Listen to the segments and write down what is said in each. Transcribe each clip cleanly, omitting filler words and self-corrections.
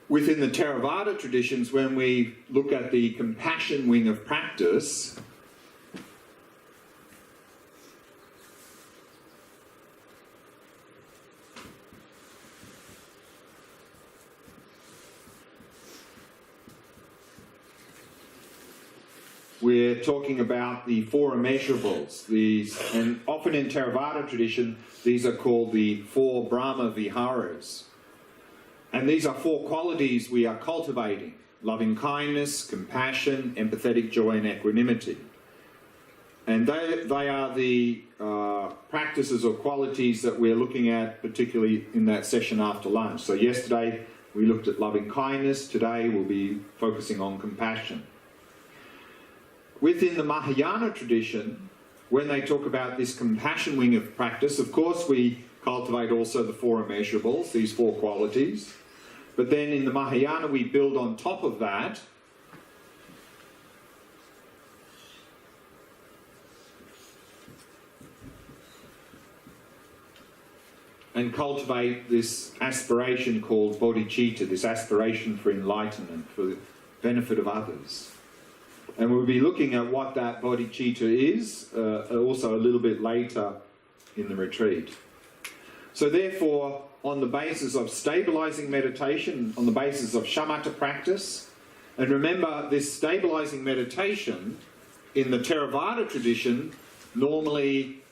Within the Theravada traditions, when we look at the compassion wing of practice, we're talking about the four immeasurables. These, and often in Theravada tradition, these are called the four Brahma Viharas. And these are four qualities we are cultivating: loving kindness, compassion, empathetic joy, and equanimity. And they are the practices or qualities that we're looking at, particularly in that session after lunch. So yesterday we looked at loving kindness. Today we'll be focusing on compassion. Within the Mahayana tradition, when they talk about this compassion wing of practice, of course we cultivate also the four immeasurables, these four qualities. But then in the Mahayana we build on top of that and cultivate this aspiration called bodhicitta, this aspiration for enlightenment, for the benefit of others. And we'll be looking at what that bodhicitta is also a little bit later in the retreat. So therefore, on the basis of stabilizing meditation, on the basis of shamatha practice, and remember this stabilizing meditation in the Theravada tradition normally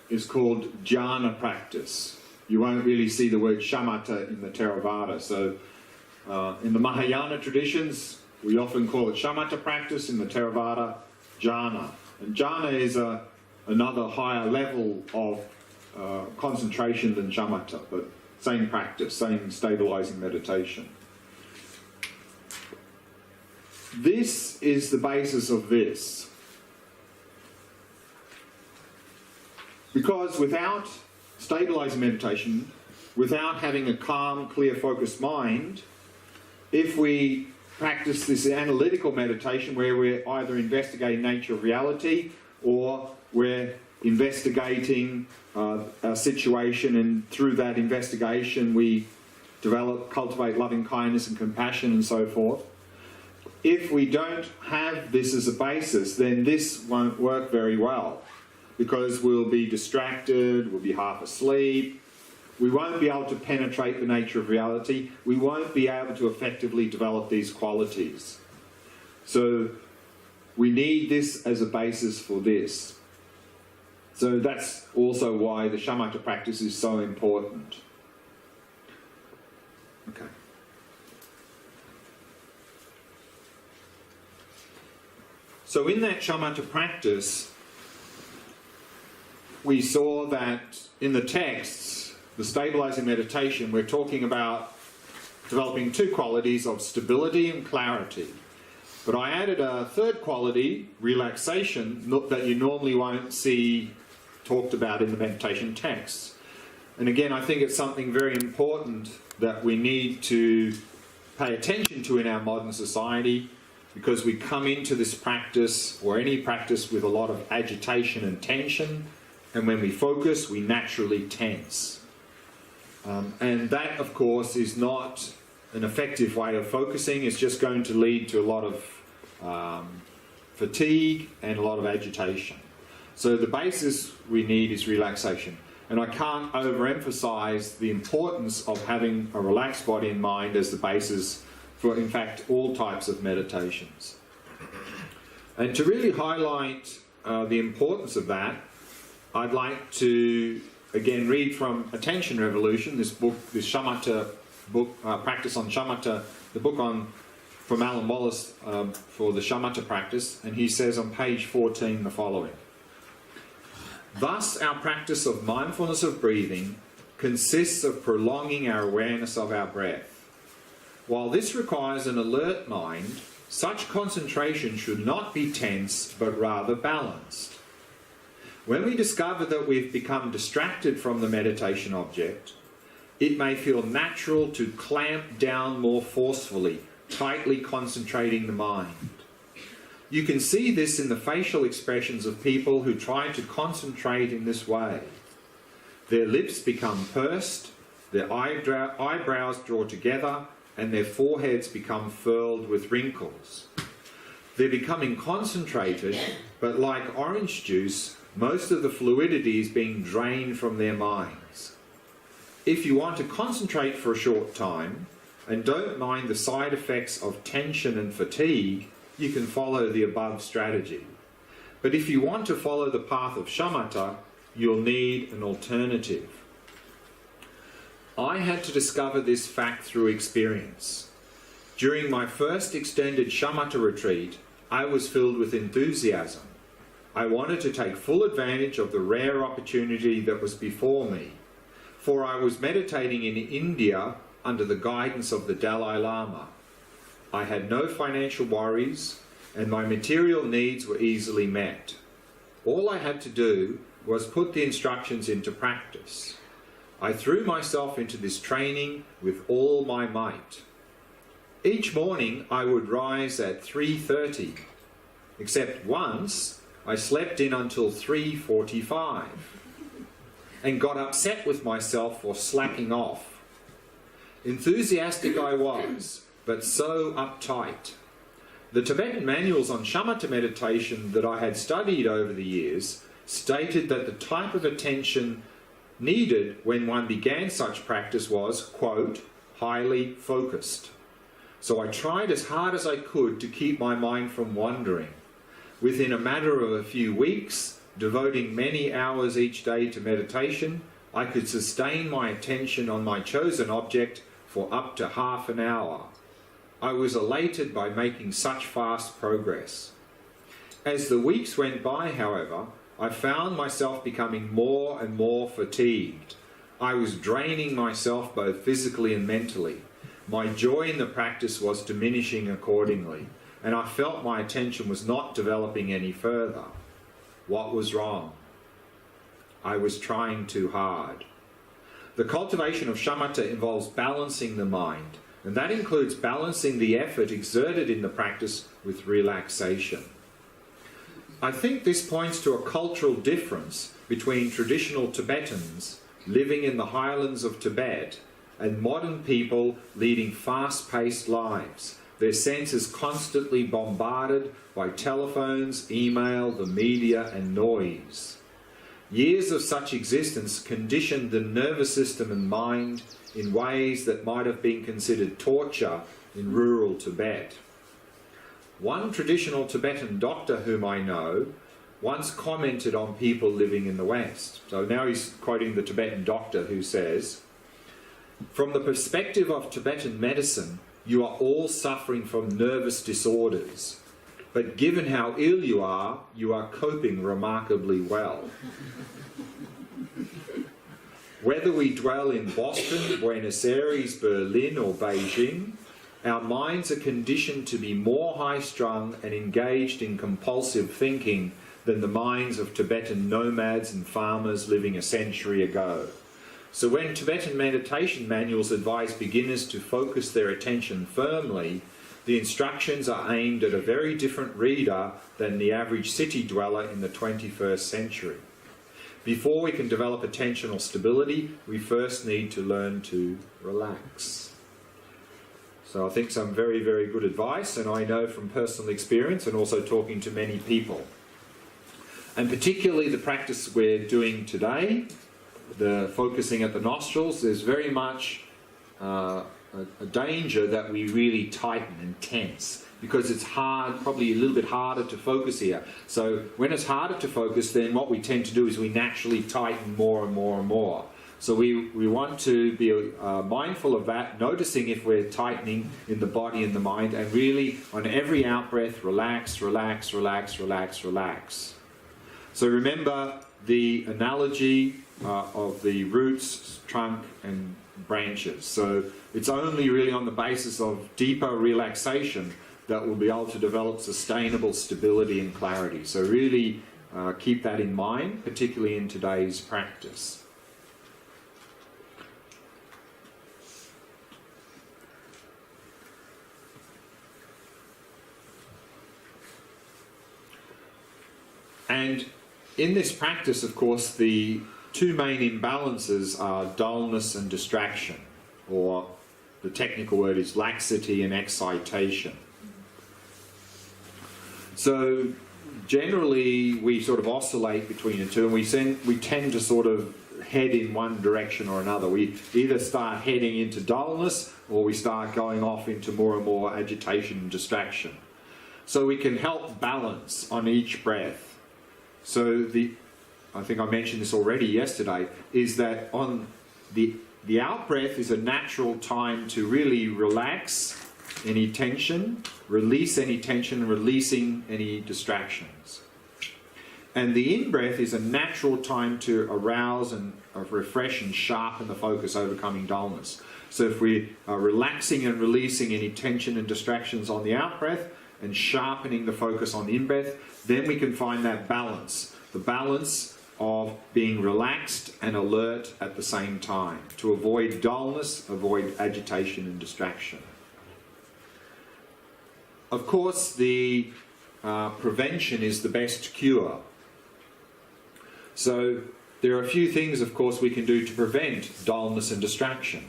is called jhana practice. You won't really see the word shamatha in the Theravada. So in the Mahayana traditions, we often call it shamatha practice, in the Theravada, jhana. And jhana is another higher level of concentration than shamatha, but same practice, same stabilizing meditation. This is the basis of this. Because without stabilizing meditation, without having a calm, clear, focused mind, if we practice this analytical meditation where we're either investigating nature of reality or we're investigating a situation, and through that investigation we cultivate loving kindness and compassion and so forth, if we don't have this as a basis, then this won't work very well. Because we'll be distracted, we'll be half asleep, we won't be able to penetrate the nature of reality, we won't be able to effectively develop these qualities. So we need this as a basis for this. So that's also why the shamatha practice is so important. Okay. So in that shamatha practice, we saw that in the texts, the stabilizing meditation, we're talking about developing two qualities of stability and clarity. But I added a third quality, relaxation, that you normally won't see talked about in the meditation texts. And again, I think it's something very important that we need to pay attention to in our modern society, because we come into this practice, or any practice, with a lot of agitation and tension. And when we focus, we naturally tense. And that, of course, is not an effective way of focusing. It's just going to lead to a lot of fatigue and a lot of agitation. So the basis we need is relaxation. And I can't overemphasize the importance of having a relaxed body and mind as the basis for, in fact, all types of meditations. And to really highlight the importance of that, I'd like to again read from Attention Revolution, this book, this shamatha book, Practice on Shamatha, the book from Alan Wallace for the shamatha practice, and he says on page 14 the following: "Thus our practice of mindfulness of breathing consists of prolonging our awareness of our breath. While this requires an alert mind, such concentration should not be tense but rather balanced. When we discover that we've become distracted from the meditation object, it may feel natural to clamp down more forcefully, tightly concentrating the mind. You can see this in the facial expressions of people who try to concentrate in this way. Their lips become pursed, their eyebrows draw together, and their foreheads become furled with wrinkles. They're becoming concentrated, but like orange juice, most of the fluidity is being drained from their minds. If you want to concentrate for a short time, and don't mind the side effects of tension and fatigue, you can follow the above strategy. But if you want to follow the path of Shamatha, you'll need an alternative. I had to discover this fact through experience. During my first extended Shamatha retreat, I was filled with enthusiasm. I wanted to take full advantage of the rare opportunity that was before me, for I was meditating in India under the guidance of the Dalai Lama. I had no financial worries, and my material needs were easily met. All I had to do was put the instructions into practice. I threw myself into this training with all my might. Each morning I would rise at 3:30, except once I slept in until 3:45 and got upset with myself for slacking off. Enthusiastic I was, but so uptight. The Tibetan manuals on Shamatha meditation that I had studied over the years stated that the type of attention needed when one began such practice was, quote, highly focused. So I tried as hard as I could to keep my mind from wandering. Within a matter of a few weeks, devoting many hours each day to meditation, I could sustain my attention on my chosen object for up to half an hour. I was elated by making such fast progress. As the weeks went by, however, I found myself becoming more and more fatigued. I was draining myself both physically and mentally. My joy in the practice was diminishing accordingly, and I felt my attention was not developing any further. What was wrong? I was trying too hard. The cultivation of Shamatha involves balancing the mind, and that includes balancing the effort exerted in the practice with relaxation. I think this points to a cultural difference between traditional Tibetans living in the highlands of Tibet and modern people leading fast-paced lives, their senses constantly bombarded by telephones, email, the media and noise. Years of such existence conditioned the nervous system and mind in ways that might have been considered torture in rural Tibet. One traditional Tibetan doctor whom I know once commented on people living in the West. So now he's quoting the Tibetan doctor who says, "From the perspective of Tibetan medicine, you are all suffering from nervous disorders. But given how ill you are coping remarkably well." Whether we dwell in Boston, Buenos Aires, Berlin or Beijing, our minds are conditioned to be more high-strung and engaged in compulsive thinking than the minds of Tibetan nomads and farmers living a century ago. So when Tibetan meditation manuals advise beginners to focus their attention firmly, the instructions are aimed at a very different reader than the average city dweller in the 21st century. Before we can develop attentional stability, we first need to learn to relax. So I think some very, very good advice, and I know from personal experience and also talking to many people. And particularly the practice we're doing today, the focusing at the nostrils, there's very much a danger that we really tighten and tense, because it's hard, probably a little bit harder to focus here. So when it's harder to focus, then what we tend to do is we naturally tighten more and more and more. So we want to be mindful of that, noticing if we're tightening in the body and the mind, and really on every out-breath, relax, relax, relax, relax, relax. So remember the analogy of the roots, trunk and branches. So it's only really on the basis of deeper relaxation that we'll be able to develop sustainable stability and clarity. So really keep that in mind, particularly in today's practice. And in this practice, of course, the two main imbalances are dullness and distraction, or the technical word is laxity and excitation. So generally we sort of oscillate between the two, and we tend to sort of head in one direction or another. We either start heading into dullness, or we start going off into more and more agitation and distraction. So we can help balance on each breath. So I think I mentioned this already yesterday, is that on the out breath is a natural time to really relax any tension, release any tension, releasing any distractions. And the in-breath is a natural time to arouse and refresh and sharpen the focus, overcoming dullness. So if we are relaxing and releasing any tension and distractions on the out-breath and sharpening the focus on the in-breath, then we can find that balance. The balance of being relaxed and alert at the same time, to avoid dullness, avoid agitation and distraction. Of course, the prevention is the best cure. So there are a few things, of course, we can do to prevent dullness and distraction.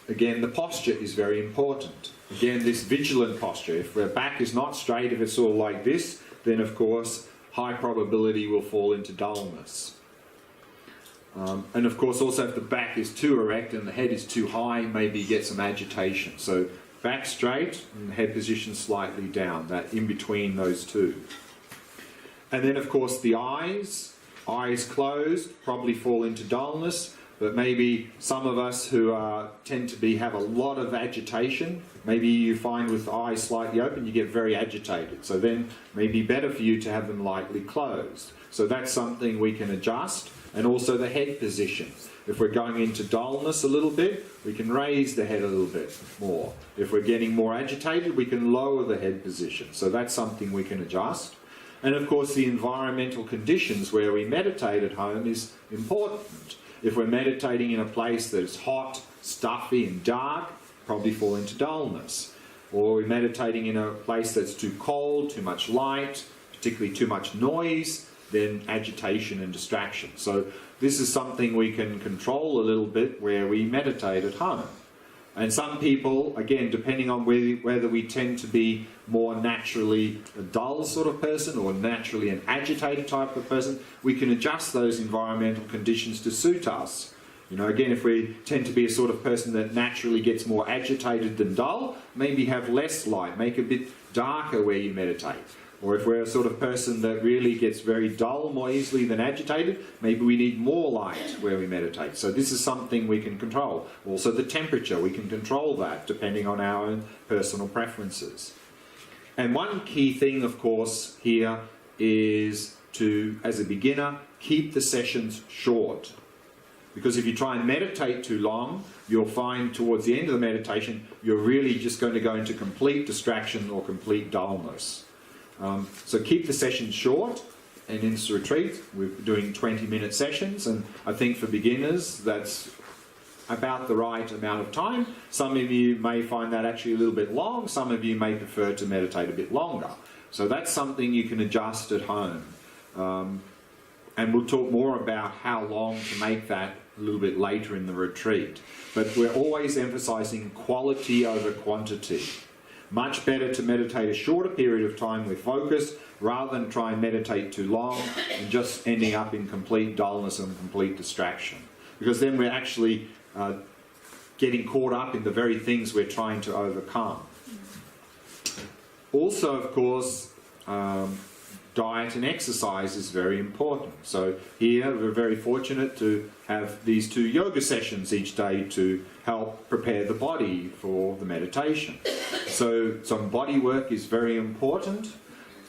Again, the posture is very important. Again, this vigilant posture. If our back is not straight, if it's all like this, then of course, high probability will fall into dullness. And of course, also if the back is too erect and the head is too high, maybe you get some agitation. So back straight and head position slightly down, that in between those two. And then of course the eyes closed, probably fall into dullness, but maybe some of us who tend to have a lot of agitation, maybe you find with the eyes slightly open you get very agitated. So then it may be better for you to have them lightly closed. So that's something we can adjust. And also the head position. If we're going into dullness a little bit, we can raise the head a little bit more. If we're getting more agitated, we can lower the head position. So that's something we can adjust. And of course the environmental conditions where we meditate at home is important. If we're meditating in a place that is hot, stuffy and dark, probably fall into dullness. Or we're meditating in a place that's too cold, too much light, particularly too much noise, then agitation and distraction. So this is something we can control a little bit where we meditate at home. And some people, again, depending on whether we tend to be more naturally a dull sort of person or naturally an agitated type of person, we can adjust those environmental conditions to suit us. You know, again, if we tend to be a sort of person that naturally gets more agitated than dull, maybe have less light, make it a bit darker where you meditate. Or if we're a sort of person that really gets very dull more easily than agitated, maybe we need more light where we meditate. So this is something we can control. Also the temperature, we can control that depending on our own personal preferences. And one key thing, of course, here is to, as a beginner, keep the sessions short. Because if you try and meditate too long, you'll find towards the end of the meditation, you're really just going to go into complete distraction or complete dullness. So keep the session short, and in this retreat we're doing 20-minute sessions, and I think for beginners that's about the right amount of time. Some of you may find that actually a little bit long, some of you may prefer to meditate a bit longer. So that's something you can adjust at home. And we'll talk more about how long to make that a little bit later in the retreat. But we're always emphasizing quality over quantity. Much better to meditate a shorter period of time with focus rather than try and meditate too long and just ending up in complete dullness and complete distraction. Because then we're actually getting caught up in the very things we're trying to overcome. Also, of course, diet and exercise is very important. So here we're very fortunate to have these 2 yoga sessions each day to help prepare the body for the meditation. So some body work is very important,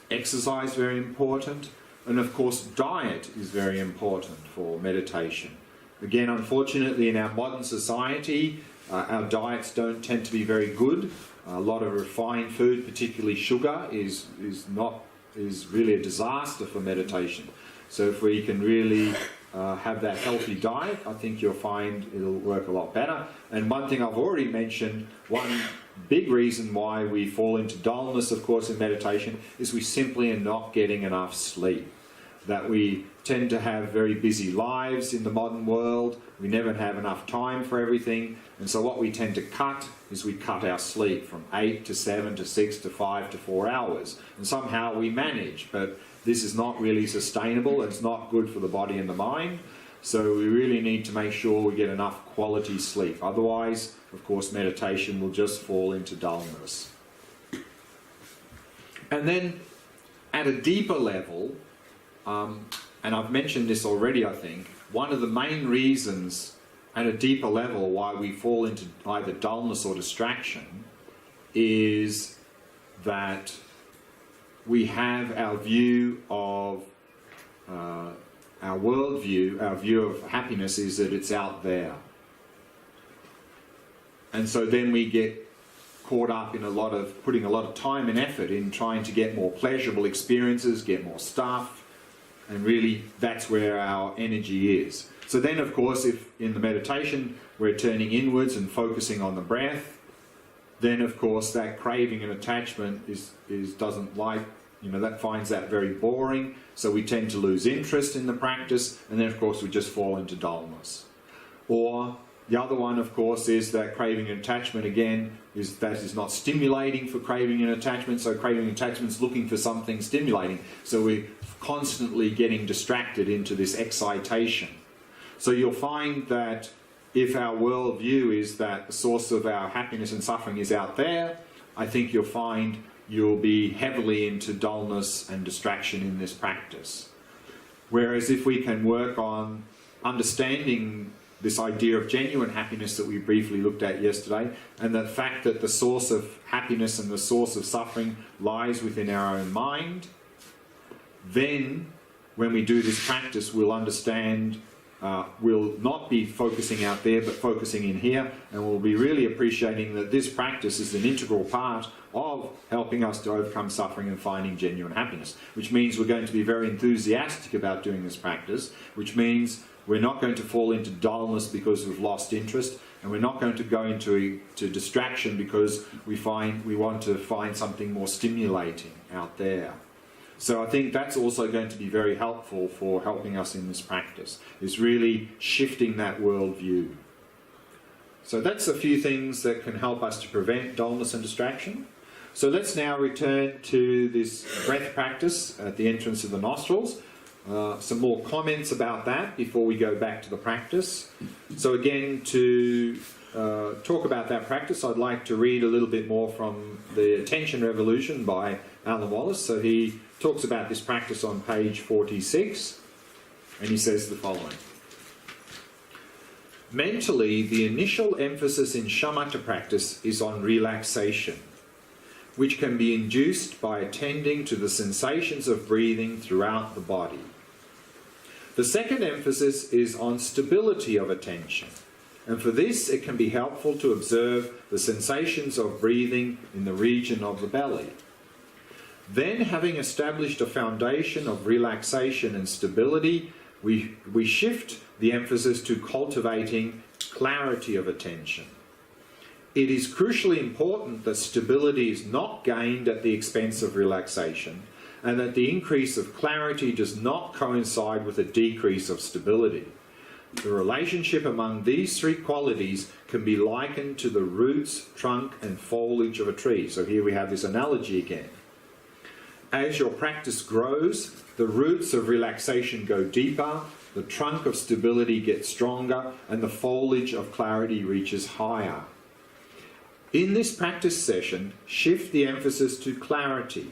exercise very important, and of course diet is very important for meditation. Again, unfortunately in our modern society, our diets don't tend to be very good. A lot of refined food, particularly sugar, is really a disaster for meditation. So if we can really have that healthy diet, I think you'll find it'll work a lot better. And one thing I've already mentioned, one big reason why we fall into dullness, of course, in meditation is we simply are not getting enough sleep. That we tend to have very busy lives in the modern world. We never have enough time for everything. And so what we tend to cut is we cut our sleep from 8 to 7 to 6 to 5 to 4 hours. And somehow we manage, but this is not really sustainable. It's not good for the body and the mind. So we really need to make sure we get enough quality sleep. Otherwise, of course, meditation will just fall into dullness. And then at a deeper level, and I've mentioned this already, I think, one of the main reasons at a deeper level why we fall into either dullness or distraction is that we have our view of, our worldview, our view of happiness is that it's out there. And so then we get caught up in putting a lot of time and effort in trying to get more pleasurable experiences, get more stuff, and really that's where our energy is. So then, of course, if in the meditation we're turning inwards and focusing on the breath, then of course that craving and attachment doesn't like, that finds that very boring, so we tend to lose interest in the practice, and then of course we just fall into dullness. Or the other one, of course, is that craving and attachment, again, is not stimulating for craving and attachment, so craving and attachment is looking for something stimulating. So we're constantly getting distracted into this excitation. So you'll find that if our worldview is that the source of our happiness and suffering is out there, I think you'll find you'll be heavily into dullness and distraction in this practice. Whereas if we can work on understanding this idea of genuine happiness that we briefly looked at yesterday, and the fact that the source of happiness and the source of suffering lies within our own mind, then when we do this practice we'll understand, we'll not be focusing out there but focusing in here, and we'll be really appreciating that this practice is an integral part of helping us to overcome suffering and finding genuine happiness, which means we're going to be very enthusiastic about doing this practice, which means we're not going to fall into dullness because we've lost interest, and we're not going to go into distraction because we want to find something more stimulating out there. So I think that's also going to be very helpful for helping us in this practice, is really shifting that worldview. So that's a few things that can help us to prevent dullness and distraction. So let's now return to this breath practice at the entrance of the nostrils. Some more comments about that before we go back to the practice. So again, to talk about that practice, I'd like to read a little bit more from The Attention Revolution by Alan Wallace. So he talks about this practice on page 46, and he says the following. Mentally, the initial emphasis in Shamatha practice is on relaxation, which can be induced by attending to the sensations of breathing throughout the body. The second emphasis is on stability of attention, and for this it can be helpful to observe the sensations of breathing in the region of the belly. Then, having established a foundation of relaxation and stability, we shift the emphasis to cultivating clarity of attention. It is crucially important that stability is not gained at the expense of relaxation, and that the increase of clarity does not coincide with a decrease of stability. The relationship among these three qualities can be likened to the roots, trunk, and foliage of a tree. So here we have this analogy again. As your practice grows, the roots of relaxation go deeper, the trunk of stability gets stronger, and the foliage of clarity reaches higher. In this practice session, shift the emphasis to clarity.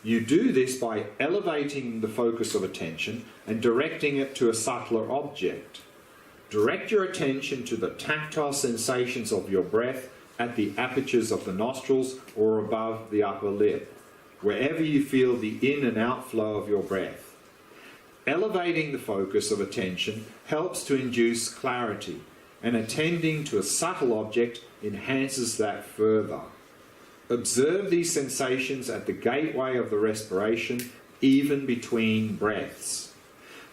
You do this by elevating the focus of attention and directing it to a subtler object. Direct your attention to the tactile sensations of your breath at the apertures of the nostrils or above the upper lip, wherever you feel the in and outflow of your breath. Elevating the focus of attention helps to induce clarity, and attending to a subtle object enhances that further. Observe these sensations at the gateway of the respiration, even between breaths.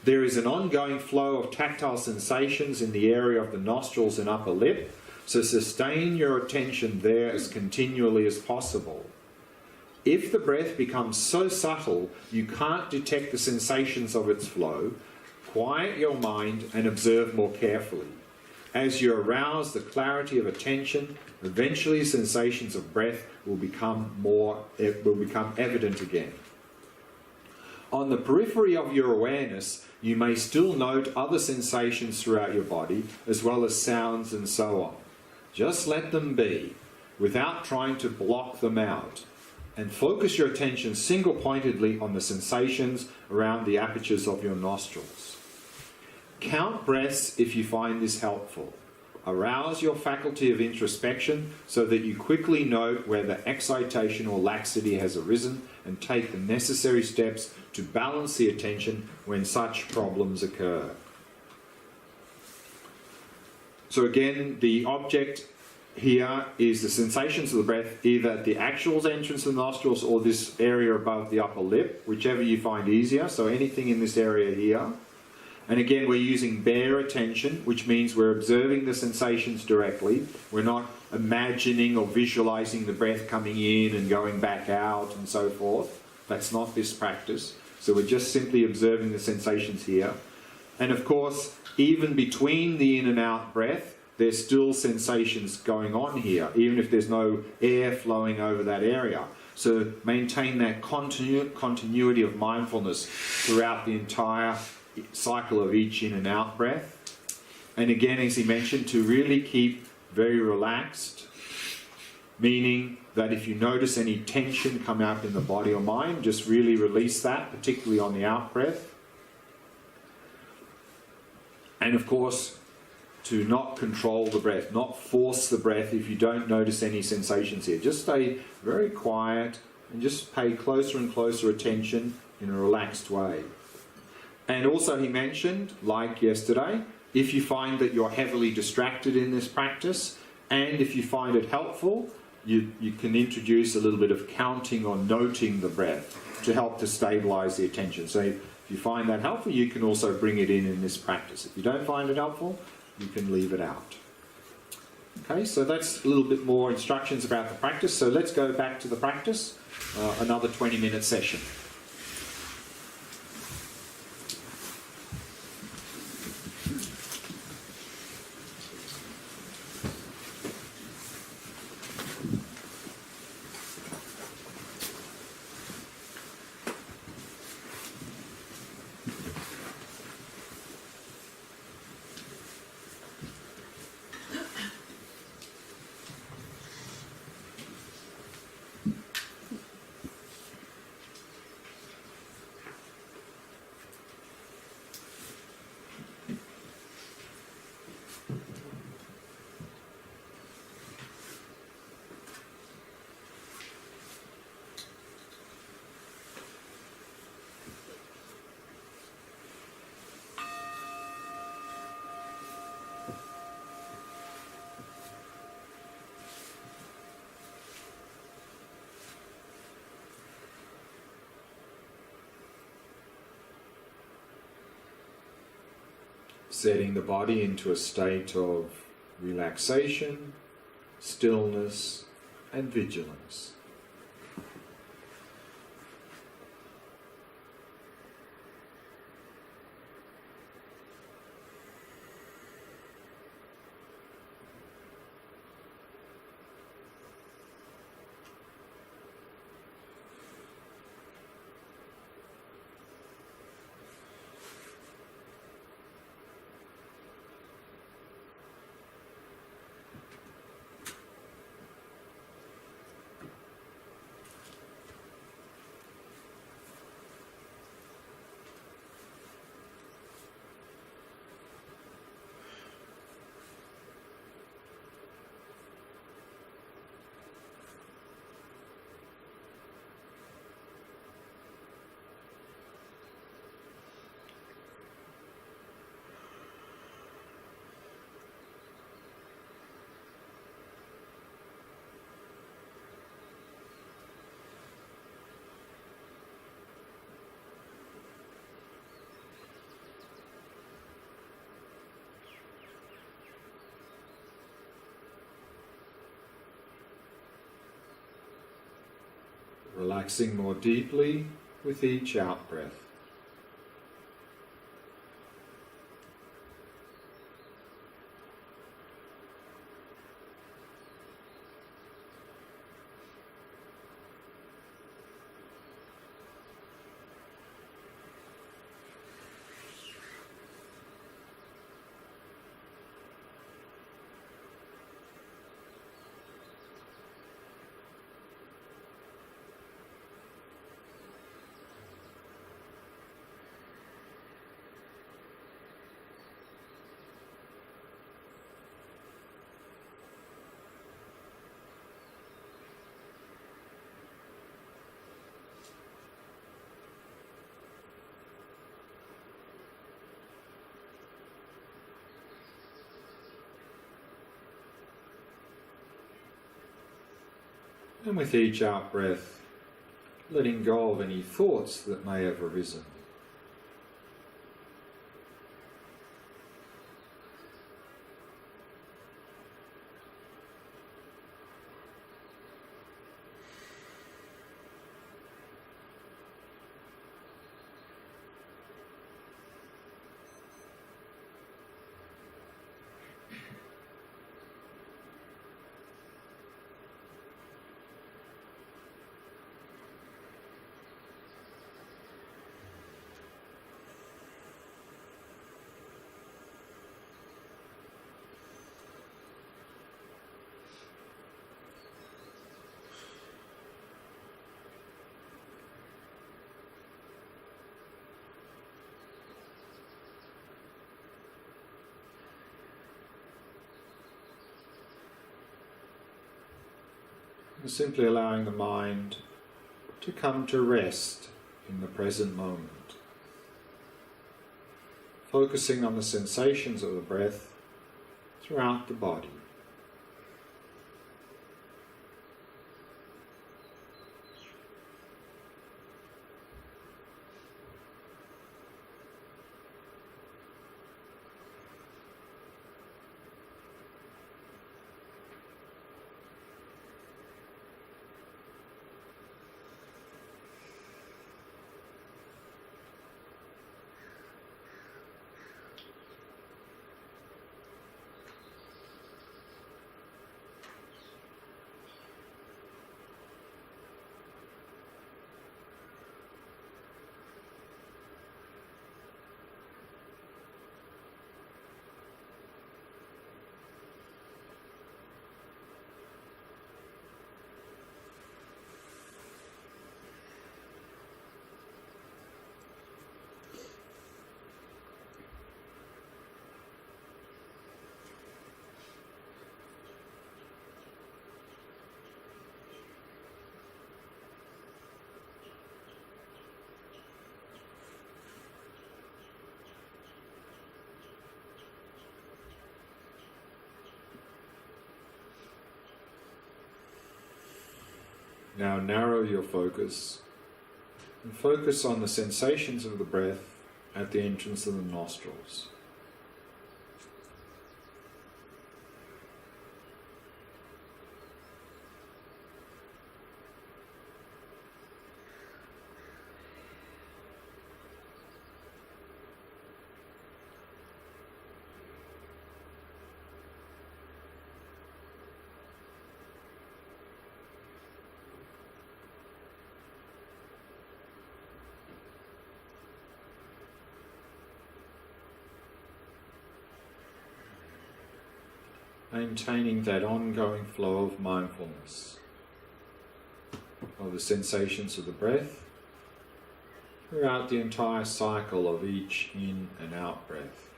There is an ongoing flow of tactile sensations in the area of the nostrils and upper lip, So sustain your attention there as continually as possible. If the breath becomes so subtle you can't detect the sensations of its flow, quiet your mind and observe more carefully. As you arouse the clarity of attention, eventually sensations of breath will become evident again. On the periphery of your awareness, you may still note other sensations throughout your body, as well as sounds and so on. Just let them be, without trying to block them out, and focus your attention single-pointedly on the sensations around the apertures of your nostrils. Count breaths if you find this helpful. Arouse your faculty of introspection so that you quickly note whether excitation or laxity has arisen and take the necessary steps to balance the attention when such problems occur. So again, the object here is the sensations of the breath, either at the actual entrance of the nostrils or this area above the upper lip, whichever you find easier. So anything in this area here. And again, we're using bare attention, which means we're observing the sensations directly. We're not imagining or visualizing the breath coming in and going back out and so forth. That's not this practice. So we're just simply observing the sensations here. And of course, even between the in and out breath, there's still sensations going on here, even if there's no air flowing over that area. So maintain that continuity of mindfulness throughout the entire cycle of each in and out breath. And again, as he mentioned, to really keep very relaxed, meaning that if you notice any tension come out in the body or mind, just really release that, particularly on the out breath. And of course, to not control the breath, not force the breath if you don't notice any sensations here. Just stay very quiet and just pay closer and closer attention in a relaxed way. And also he mentioned, like yesterday, if you find that you're heavily distracted in this practice, and if you find it helpful, you can introduce a little bit of counting or noting the breath to help to stabilize the attention. So if you find that helpful, you can also bring it in this practice. If you don't find it helpful, you can leave it out. Okay, so that's a little bit more instructions about the practice. So let's go back to the practice, another 20-minute session. Setting the body into a state of relaxation, stillness, and vigilance. relaxing more deeply with each out-breath. And with each out-breath, letting go of any thoughts that may have arisen. And simply allowing the mind to come to rest in the present moment. Focusing on the sensations of the breath throughout the body. Now narrow your focus and focus on the sensations of the breath at the entrance of the nostrils. Maintaining that ongoing flow of mindfulness of the sensations of the breath throughout the entire cycle of each in and out breath.